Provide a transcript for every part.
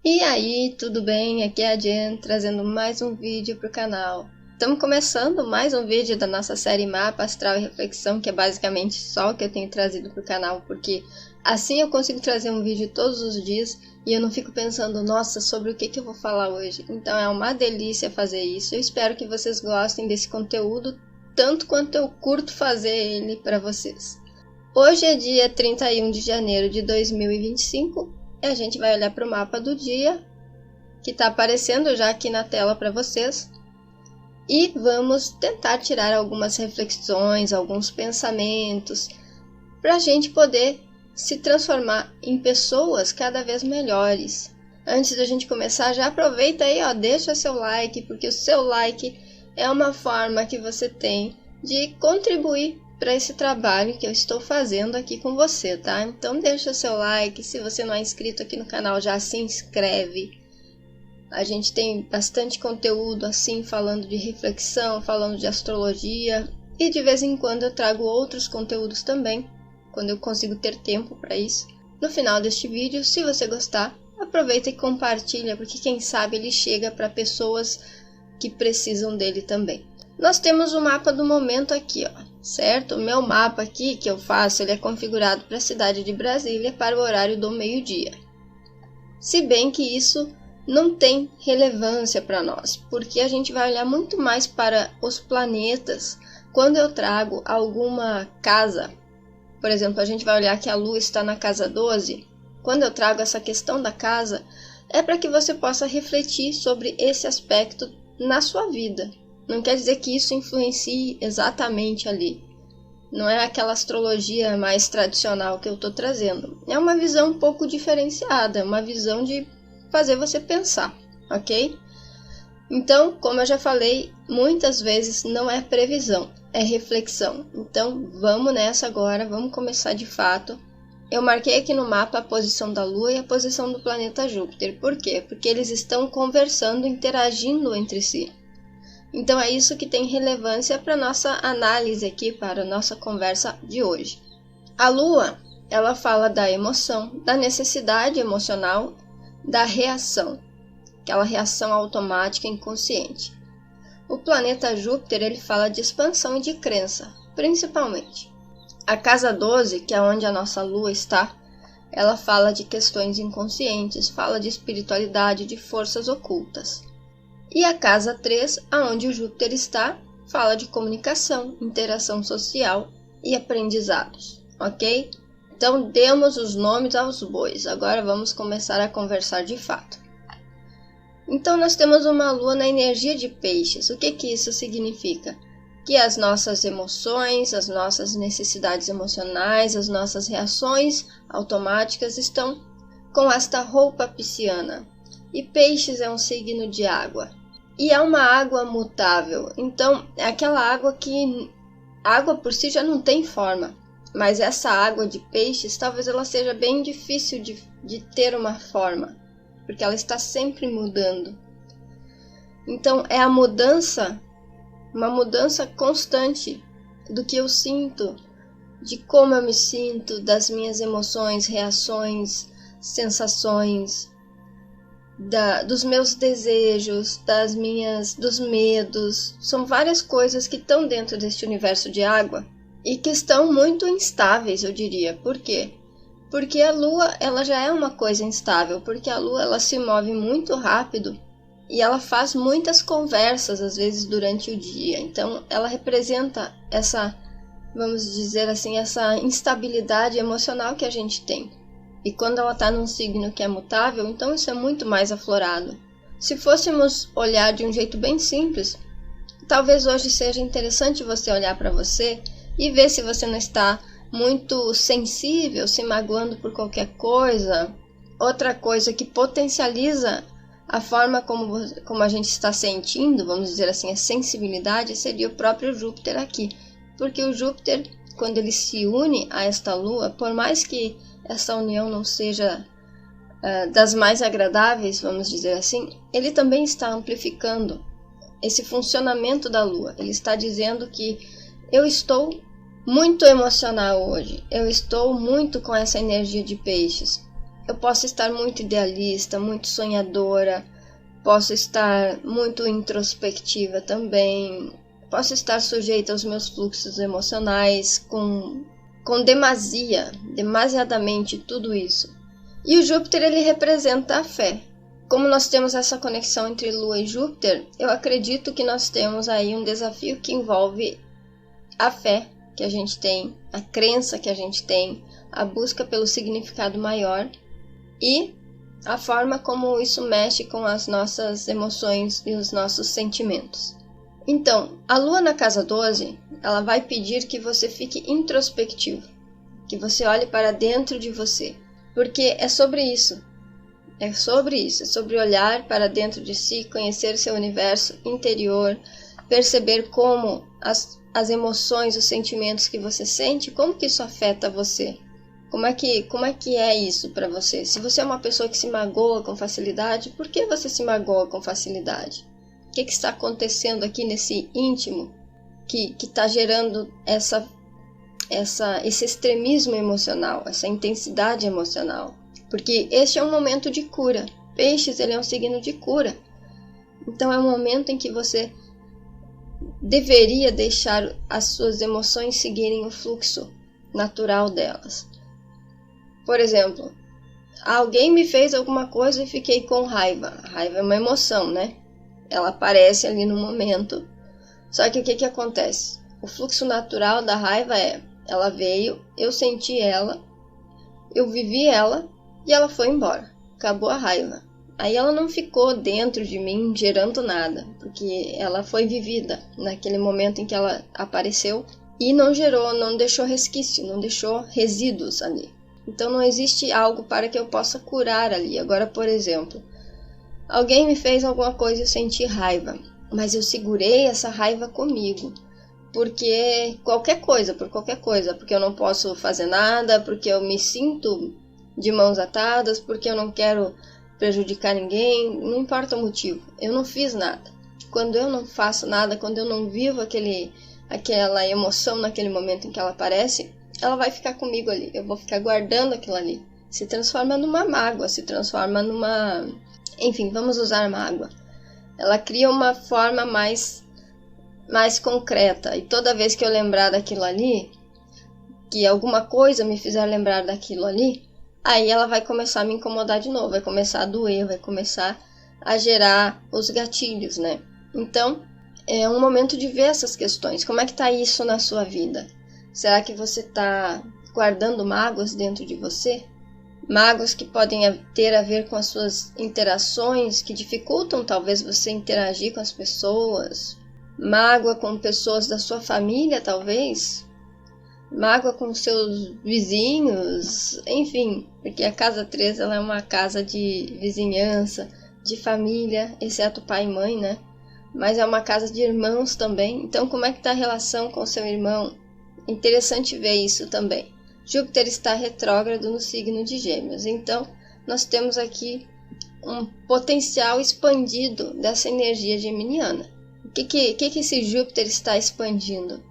E aí, tudo bem? Aqui é a Jen, trazendo mais um vídeo para o canal. Estamos começando mais um vídeo da nossa série Mapa Astral e Reflexão, que é basicamente só o que eu tenho trazido para o canal, porque assim eu consigo trazer um vídeo todos os dias e eu não fico pensando, nossa, sobre o que eu vou falar hoje. Então é uma delícia fazer isso. Eu espero que vocês gostem desse conteúdo, tanto quanto eu curto fazer ele para vocês. Hoje é dia 31 de janeiro de 2025 e a gente vai olhar para o mapa do dia, que está aparecendo já aqui na tela para vocês, e vamos tentar tirar algumas reflexões, alguns pensamentos, para a gente poder se transformar em pessoas cada vez melhores. Antes da gente começar, já aproveita aí, deixa seu like, porque o seu like é uma forma que você tem de contribuir para esse trabalho que eu estou fazendo aqui com você, tá? Então deixa seu like, se você não é inscrito aqui no canal, já se inscreve. A gente tem bastante conteúdo assim, falando de reflexão, falando de astrologia, e de vez em quando eu trago outros conteúdos também, quando eu consigo ter tempo para isso. No final deste vídeo, se você gostar, aproveita e compartilha, porque quem sabe ele chega para pessoas que precisam dele também. Nós temos o mapa do momento aqui, certo? O meu mapa aqui que eu faço, ele é configurado para a cidade de Brasília para o horário do meio-dia. Se bem que isso não tem relevância para nós, porque a gente vai olhar muito mais para os planetas quando eu trago alguma casa. Por exemplo, a gente vai olhar que a Lua está na casa 12. Quando eu trago essa questão da casa, é para que você possa refletir sobre esse aspecto na sua vida. Não quer dizer que isso influencie exatamente ali. Não é aquela astrologia mais tradicional que eu estou trazendo. É uma visão um pouco diferenciada, uma visão de fazer você pensar, ok? Então, como eu já falei, muitas vezes não é previsão, é reflexão. Então, vamos nessa agora, vamos começar de fato. Eu marquei aqui no mapa a posição da Lua e a posição do planeta Júpiter. Por quê? Porque eles estão conversando, interagindo entre si. Então é isso que tem relevância para nossa análise aqui, para a nossa conversa de hoje. A Lua, ela fala da emoção, da necessidade emocional, da reação, aquela reação automática inconsciente. O planeta Júpiter, ele fala de expansão e de crença, principalmente. A casa 12, que é onde a nossa Lua está, ela fala de questões inconscientes, fala de espiritualidade, de forças ocultas. E a casa 3, aonde o Júpiter está, fala de comunicação, interação social e aprendizados, ok? Então, demos os nomes aos bois, agora vamos começar a conversar de fato. Então, nós temos uma Lua na energia de peixes. O que isso significa? Que as nossas emoções, as nossas necessidades emocionais, as nossas reações automáticas estão com esta roupa pisciana. E peixes é um signo de água. E é uma água mutável, então é aquela água que a água por si já não tem forma, mas essa água de peixes talvez ela seja bem difícil de ter uma forma, porque ela está sempre mudando. Então é a mudança, uma mudança constante do que eu sinto, de como eu me sinto, das minhas emoções, reações, sensações, dos meus desejos, dos medos. São várias coisas que estão dentro deste universo de água e que estão muito instáveis, eu diria. Por quê? Porque a Lua, ela já é uma coisa instável, porque a Lua, ela se move muito rápido e ela faz muitas conversas, às vezes, durante o dia. Então, ela representa essa, vamos dizer assim, essa instabilidade emocional que a gente tem. E quando ela está num signo que é mutável, então isso é muito mais aflorado. Se fôssemos olhar de um jeito bem simples, talvez hoje seja interessante você olhar para você e ver se você não está muito sensível, se magoando por qualquer coisa. Outra coisa que potencializa a forma como a gente está sentindo, vamos dizer assim, a sensibilidade, seria o próprio Júpiter aqui. Porque o Júpiter, quando ele se une a esta Lua, por mais que essa união não seja das mais agradáveis, vamos dizer assim, ele também está amplificando esse funcionamento da Lua. Ele está dizendo que eu estou muito emocional hoje, eu estou muito com essa energia de peixes. eu posso estar muito idealista, muito sonhadora, posso estar muito introspectiva também, posso estar sujeita aos meus fluxos emocionais com demasiadamente tudo isso. E o Júpiter, ele representa a fé. Como nós temos essa conexão entre Lua e Júpiter, eu acredito que nós temos aí um desafio que envolve a fé que a gente tem, a crença que a gente tem, a busca pelo significado maior e a forma como isso mexe com as nossas emoções e os nossos sentimentos. Então, a Lua na casa 12, ela vai pedir que você fique introspectivo, que você olhe para dentro de você, porque é sobre isso. É sobre olhar para dentro de si, conhecer seu universo interior, perceber como as emoções, os sentimentos que você sente, como que isso afeta você. Como é que é isso para você? Se você é uma pessoa que se magoa com facilidade, por que você se magoa com facilidade? O que está acontecendo aqui nesse íntimo que está gerando esse extremismo emocional, essa intensidade emocional? Porque este é um momento de cura. Peixes, ele é um signo de cura. Então é um momento em que você deveria deixar as suas emoções seguirem o fluxo natural delas. Por exemplo, alguém me fez alguma coisa e fiquei com raiva. A raiva é uma emoção, né? Ela aparece ali no momento. Só que o que acontece? O fluxo natural da raiva ela veio, eu senti ela, eu vivi ela e ela foi embora. Acabou a raiva. Aí ela não ficou dentro de mim gerando nada, porque ela foi vivida naquele momento em que ela apareceu e não gerou, não deixou resquício, não deixou resíduos ali. Então não existe algo para que eu possa curar ali. Agora, por exemplo, alguém me fez alguma coisa e eu senti raiva, mas eu segurei essa raiva comigo, porque por qualquer coisa, porque eu não posso fazer nada, porque eu me sinto de mãos atadas, porque eu não quero prejudicar ninguém, não importa o motivo, eu não fiz nada. Quando eu não faço nada, quando eu não vivo aquela emoção naquele momento em que ela aparece, ela vai ficar comigo ali, eu vou ficar guardando aquilo ali. Se transforma numa mágoa, enfim, vamos usar mágoa. Ela cria uma forma mais concreta, e toda vez que eu lembrar daquilo ali, que alguma coisa me fizer lembrar daquilo ali, aí ela vai começar a me incomodar de novo, vai começar a doer, vai começar a gerar os gatilhos, né? Então, é um momento de ver essas questões. Como é que tá isso na sua vida? Será que você está guardando mágoas dentro de você? Mágoas que podem ter a ver com as suas interações, que dificultam talvez você interagir com as pessoas. Mágoa com pessoas da sua família, talvez. Mágoa com seus vizinhos, enfim, porque a casa 3 ela é uma casa de vizinhança, de família, exceto pai e mãe, né? Mas é uma casa de irmãos também. Então, como é que está a relação com seu irmão? É interessante ver isso também. Júpiter está retrógrado no signo de Gêmeos, então nós temos aqui um potencial expandido dessa energia geminiana. O que esse Júpiter está expandindo?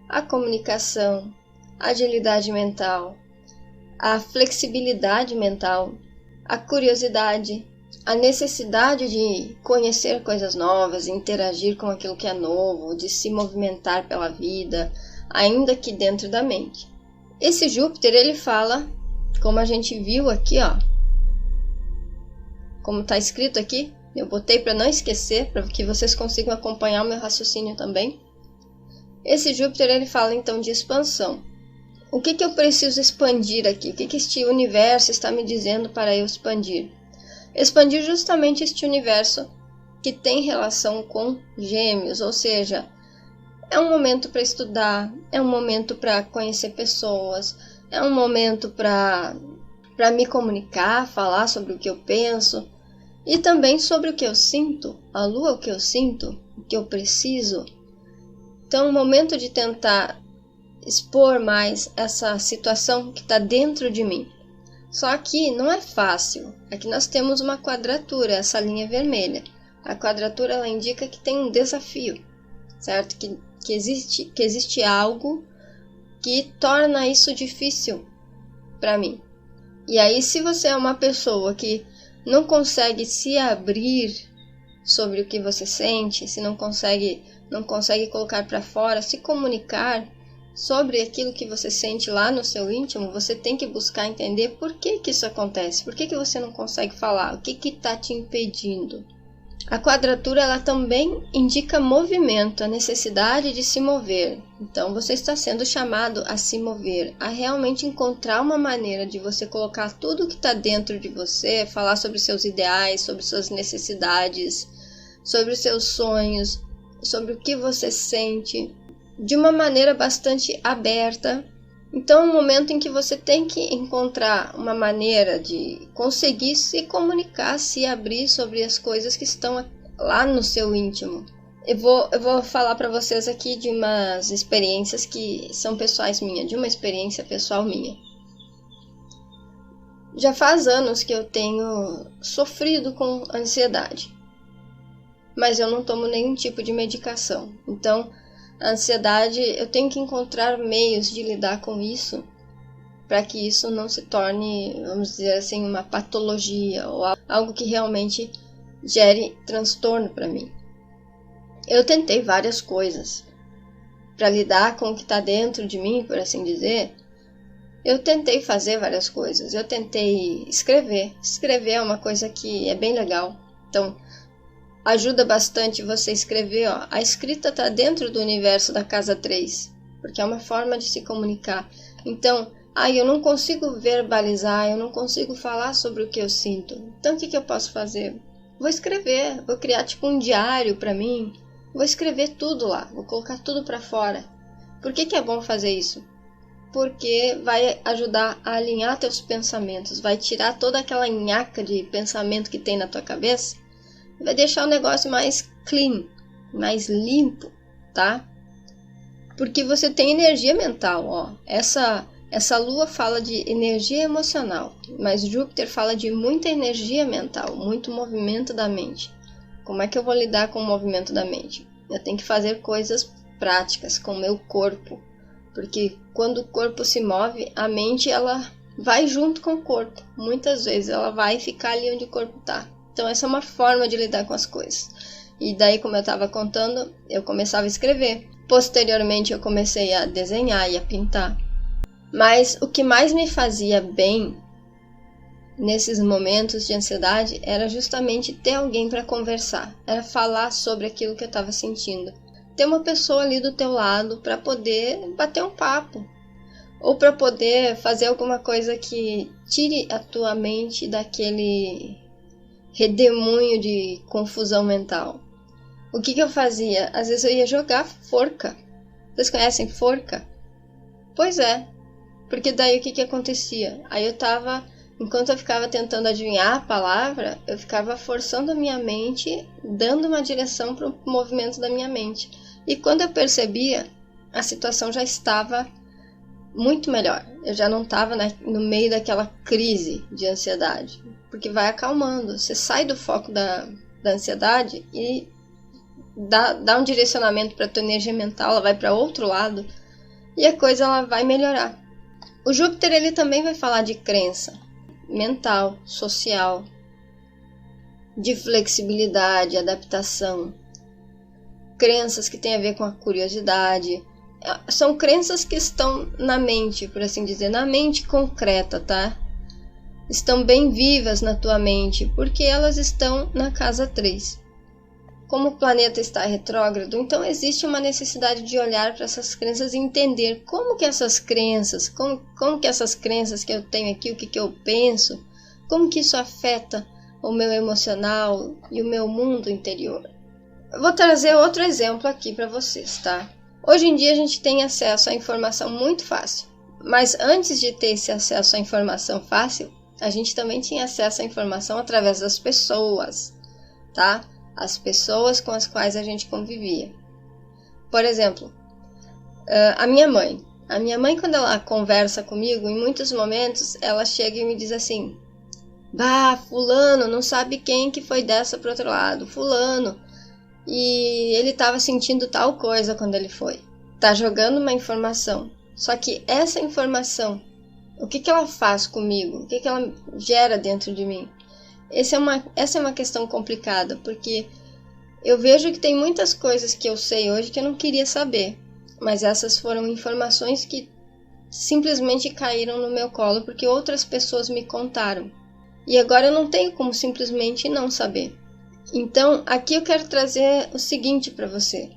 A comunicação, a agilidade mental, a flexibilidade mental, a curiosidade, a necessidade de conhecer coisas novas, interagir com aquilo que é novo, de se movimentar pela vida, ainda que dentro da mente. Esse Júpiter, ele fala, como a gente viu aqui, ó, como está escrito aqui, eu botei para não esquecer, para que vocês consigam acompanhar o meu raciocínio também. Esse Júpiter, ele fala então de expansão. O que eu preciso expandir aqui? O que este universo está me dizendo para eu expandir? Expandir justamente este universo que tem relação com Gêmeos, ou seja, é um momento para estudar, é um momento para conhecer pessoas, é um momento para me comunicar, falar sobre o que eu penso e também sobre o que eu sinto, a lua, o que eu sinto, o que eu preciso. Então é um momento de tentar expor mais essa situação que está dentro de mim. Só que não é fácil. Aqui nós temos uma quadratura, essa linha vermelha. A quadratura ela indica que tem um desafio, certo? Que existe algo que torna isso difícil para mim. E aí, se você é uma pessoa que não consegue se abrir sobre o que você sente, se não consegue colocar para fora, se comunicar sobre aquilo que você sente lá no seu íntimo, você tem que buscar entender por que que isso acontece, por que que você não consegue falar, o que que está te impedindo. A quadratura ela também indica movimento, a necessidade de se mover. Então você está sendo chamado a se mover, a realmente encontrar uma maneira de você colocar tudo que está dentro de você, falar sobre seus ideais, sobre suas necessidades, sobre os seus sonhos, sobre o que você sente, de uma maneira bastante aberta. Então é um momento em que você tem que encontrar uma maneira de conseguir se comunicar, se abrir sobre as coisas que estão lá no seu íntimo. Eu vou falar para vocês aqui de umas experiências que são pessoais minhas, de uma experiência pessoal minha. Já faz anos que eu tenho sofrido com ansiedade, mas eu não tomo nenhum tipo de medicação. Então, a ansiedade, eu tenho que encontrar meios de lidar com isso para que isso não se torne, vamos dizer assim, uma patologia ou algo que realmente gere transtorno para mim. Eu tentei várias coisas para lidar com o que está dentro de mim, por assim dizer. Eu tentei fazer várias coisas. Eu tentei escrever. Escrever é uma coisa que é bem legal. Então, ajuda bastante você escrever, ó. A escrita está dentro do universo da casa 3, porque é uma forma de se comunicar. Então, eu não consigo verbalizar, eu não consigo falar sobre o que eu sinto. Então, o que eu posso fazer? Vou escrever, vou criar tipo um diário para mim, vou escrever tudo lá, vou colocar tudo para fora. Por que é bom fazer isso? Porque vai ajudar a alinhar teus pensamentos, vai tirar toda aquela nhaca de pensamento que tem na tua cabeça, vai deixar o negócio mais clean, mais limpo, tá? Porque você tem energia mental, ó. Essa lua fala de energia emocional, mas Júpiter fala de muita energia mental, muito movimento da mente. Como é que eu vou lidar com o movimento da mente? Eu tenho que fazer coisas práticas com o meu corpo, porque quando o corpo se move, a mente ela vai junto com o corpo. Muitas vezes ela vai ficar ali onde o corpo está. Então essa é uma forma de lidar com as coisas. E daí, como eu estava contando, eu começava a escrever. Posteriormente eu comecei a desenhar e a pintar. Mas o que mais me fazia bem nesses momentos de ansiedade era justamente ter alguém para conversar. Era falar sobre aquilo que eu estava sentindo. Ter uma pessoa ali do teu lado para poder bater um papo. Ou para poder fazer alguma coisa que tire a tua mente daquele redemoinho de confusão mental. O que eu fazia? Às vezes eu ia jogar forca. Vocês conhecem forca? Pois é. Porque daí o que acontecia? Aí enquanto eu ficava tentando adivinhar a palavra, eu ficava forçando a minha mente, dando uma direção para o movimento da minha mente. E quando eu percebia, a situação já estava muito melhor. Eu já não estava no meio daquela crise de ansiedade. Porque vai acalmando. Você sai do foco da ansiedade e dá um direcionamento para a tua energia mental, ela vai para outro lado e a coisa ela vai melhorar. O Júpiter ele também vai falar de crença mental, social, de flexibilidade, adaptação, crenças que têm a ver com a curiosidade. São crenças que estão na mente, por assim dizer, na mente concreta, tá? Estão bem vivas na tua mente, porque elas estão na casa 3. Como o planeta está retrógrado, então existe uma necessidade de olhar para essas crenças e entender como que essas crenças, como que essas crenças que eu tenho aqui, o que eu penso, como que isso afeta o meu emocional e o meu mundo interior. Eu vou trazer outro exemplo aqui para vocês, tá? Hoje em dia a gente tem acesso à informação muito fácil, mas antes de ter esse acesso à informação fácil, a gente também tinha acesso à informação através das pessoas, tá? As pessoas com as quais a gente convivia. Por exemplo, a minha mãe. A minha mãe, quando ela conversa comigo, em muitos momentos, ela chega e me diz assim: "Bah, fulano, não sabe quem que foi dessa pro outro lado. Fulano, e ele estava sentindo tal coisa quando ele foi." Tá jogando uma informação. Só que essa informação O que ela faz comigo? O que ela gera dentro de mim? Essa é uma questão complicada, porque eu vejo que tem muitas coisas que eu sei hoje que eu não queria saber, mas essas foram informações que simplesmente caíram no meu colo porque outras pessoas me contaram. E agora eu não tenho como simplesmente não saber. Então, aqui eu quero trazer o seguinte para você.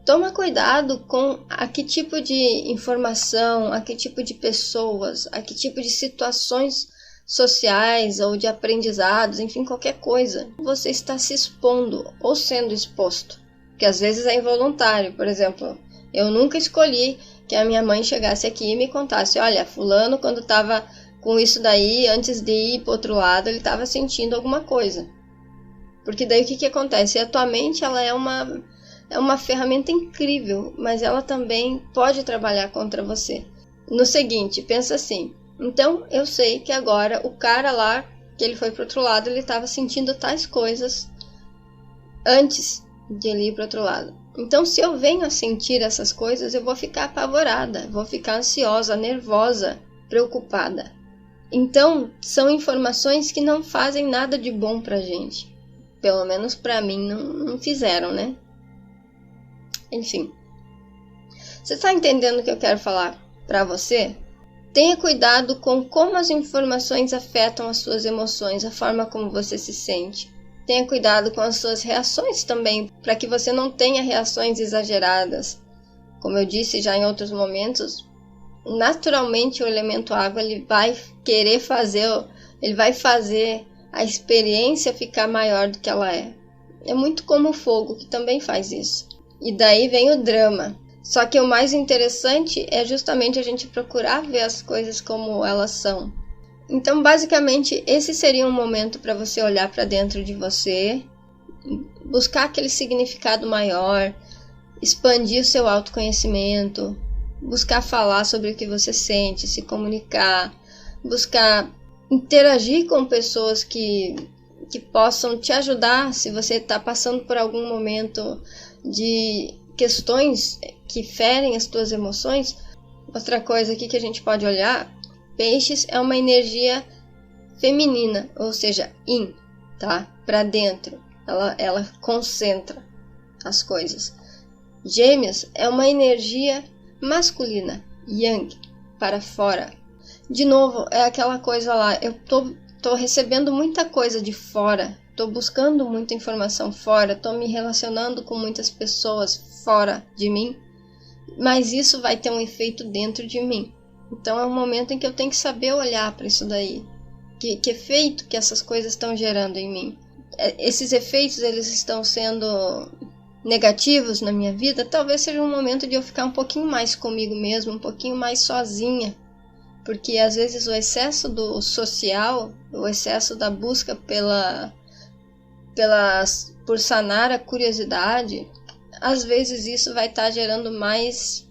Toma cuidado com a que tipo de informação, a que tipo de pessoas, a que tipo de situações sociais ou de aprendizados, enfim, qualquer coisa, você está se expondo ou sendo exposto. Que às vezes é involuntário. Por exemplo, eu nunca escolhi que a minha mãe chegasse aqui e me contasse: olha, fulano quando estava com isso daí, antes de ir para o outro lado, ele estava sentindo alguma coisa. Porque daí o que acontece? A tua mente ela é uma ferramenta incrível, mas ela também pode trabalhar contra você. No seguinte, pensa assim: então eu sei que agora o cara lá, que ele foi para o outro lado, ele estava sentindo tais coisas antes de ele ir para o outro lado. Então, se eu venho a sentir essas coisas, eu vou ficar apavorada, vou ficar ansiosa, nervosa, preocupada. Então, são informações que não fazem nada de bom pra gente. Pelo menos pra mim não fizeram, né? Enfim. Você tá entendendo o que eu quero falar pra você? Tenha cuidado com como as informações afetam as suas emoções, a forma como você se sente. Tenha cuidado com as suas reações também, para que você não tenha reações exageradas. Como eu disse já em outros momentos, naturalmente o elemento água ele vai querer fazer, ele vai fazer a experiência ficar maior do que ela é. É muito como o fogo, que também faz isso. E daí vem o drama. Só que o mais interessante é justamente a gente procurar ver as coisas como elas são. Então, basicamente, esse seria um momento para você olhar para dentro de você, buscar aquele significado maior, expandir o seu autoconhecimento, buscar falar sobre o que você sente, se comunicar, buscar interagir com pessoas que possam te ajudar se você está passando por algum momento de questões que ferem as tuas emoções. Outra coisa aqui que a gente pode olhar: Peixes é uma energia feminina, ou seja, yin, tá? Para dentro, ela concentra as coisas. Gêmeos é uma energia masculina, yang, para fora. De novo, é aquela coisa lá, eu tô recebendo muita coisa de fora, tô buscando muita informação fora, tô me relacionando com muitas pessoas fora de mim, mas isso vai ter um efeito dentro de mim. Então é um momento em que eu tenho que saber olhar para isso daí. Que efeito que essas coisas estão gerando em mim? Esses efeitos, eles estão sendo negativos na minha vida? Talvez seja um momento de eu ficar um pouquinho mais comigo mesmo, um pouquinho mais sozinha. Porque às vezes o excesso do social, o excesso da busca por sanar a curiosidade, às vezes isso vai estar gerando mais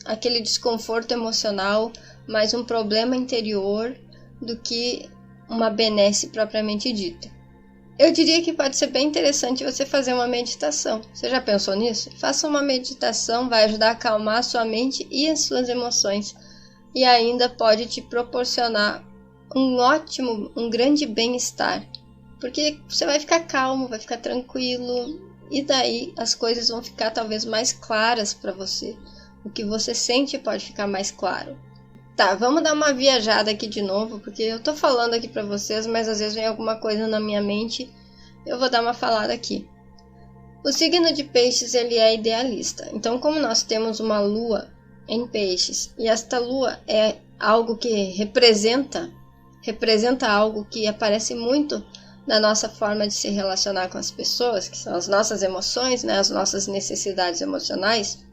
aquele desconforto emocional, mais um problema interior do que uma benesse propriamente dita. Eu diria que pode ser bem interessante você fazer uma meditação. Você já pensou nisso? Faça uma meditação, vai ajudar a acalmar a sua mente e as suas emoções. E ainda pode te proporcionar um grande bem-estar. Porque você vai ficar calmo, vai ficar tranquilo, e daí as coisas vão ficar talvez mais claras para você. O que você sente pode ficar mais claro. Tá, vamos dar uma viajada aqui de novo, porque eu tô falando aqui pra vocês, mas às vezes vem alguma coisa na minha mente, eu vou dar uma falada aqui. O signo de Peixes, ele é idealista. Então, como nós temos uma lua em Peixes, e esta lua é algo que representa algo que aparece muito na nossa forma de se relacionar com as pessoas, que são as nossas emoções, né, as nossas necessidades emocionais.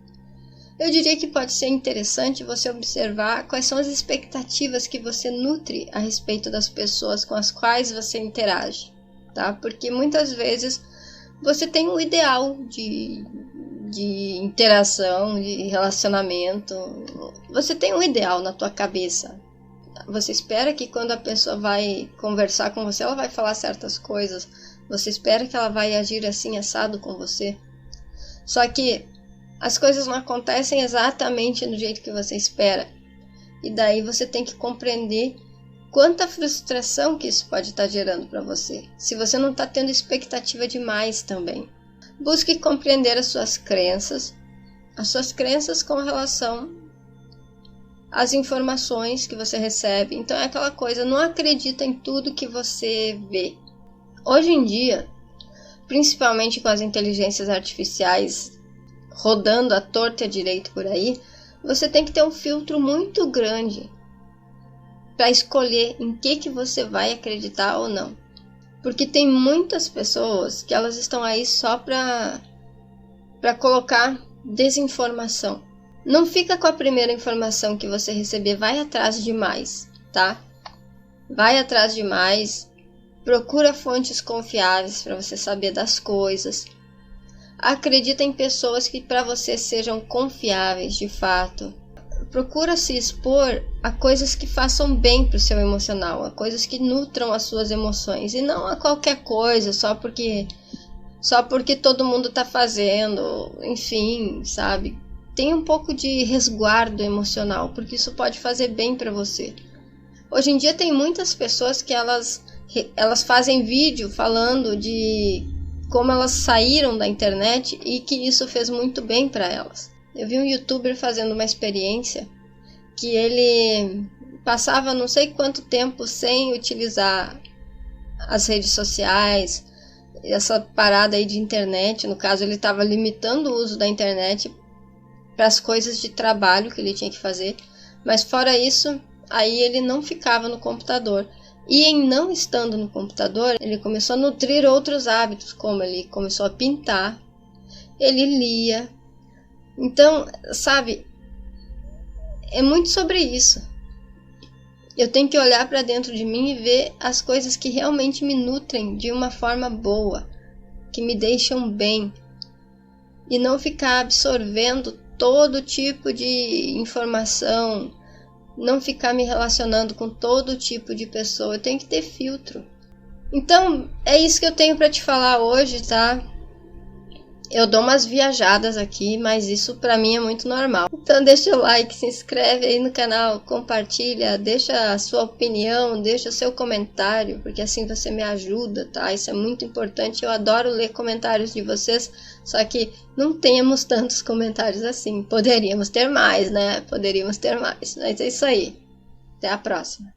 Eu diria que pode ser interessante você observar quais são as expectativas que você nutre a respeito das pessoas com as quais você interage, tá? Porque muitas vezes você tem um ideal de interação, de relacionamento, você tem um ideal na tua cabeça. Você espera que quando a pessoa vai conversar com você, ela vai falar certas coisas, você espera que ela vai agir assim assado com você. Só que as coisas não acontecem exatamente do jeito que você espera. E daí você tem que compreender quanta frustração que isso pode estar gerando para você. Se você não está tendo expectativa demais também. Busque compreender as suas crenças com relação às informações que você recebe. Então é aquela coisa, não acredita em tudo que você vê. Hoje em dia, principalmente com as inteligências artificiais rodando à torta e à direita por aí, você tem que ter um filtro muito grande para escolher em que você vai acreditar ou não. Porque tem muitas pessoas que elas estão aí só para colocar desinformação. Não fica com a primeira informação que você receber, vai atrás de mais, tá? Vai atrás de mais, procura fontes confiáveis para você saber das coisas. Acredita em pessoas que para você sejam confiáveis de fato. Procura se expor a coisas que façam bem para o seu emocional, a coisas que nutram as suas emoções e não a qualquer coisa só porque todo mundo está fazendo, enfim, sabe? Tenha um pouco de resguardo emocional, porque isso pode fazer bem para você. Hoje em dia tem muitas pessoas que elas fazem vídeo falando de como elas saíram da internet e que isso fez muito bem para elas. Eu vi um youtuber fazendo uma experiência que ele passava não sei quanto tempo sem utilizar as redes sociais, essa parada aí de internet. No caso, ele estava limitando o uso da internet para as coisas de trabalho que ele tinha que fazer, mas fora isso, aí ele não ficava no computador. E em não estando no computador, ele começou a nutrir outros hábitos, como ele começou a pintar, ele lia. Então, sabe, é muito sobre isso. Eu tenho que olhar para dentro de mim e ver as coisas que realmente me nutrem de uma forma boa, que me deixam bem, e não ficar absorvendo todo tipo de informação, não ficar me relacionando com todo tipo de pessoa. Eu tenho que ter filtro. Então, é isso que eu tenho para te falar hoje, tá? Eu dou umas viajadas aqui, mas isso pra mim é muito normal. Então deixa o like, se inscreve aí no canal, compartilha, deixa a sua opinião, deixa o seu comentário, porque assim você me ajuda, tá? Isso é muito importante, eu adoro ler comentários de vocês, só que não temos tantos comentários assim. Poderíamos ter mais, né? Poderíamos ter mais, mas é isso aí. Até a próxima.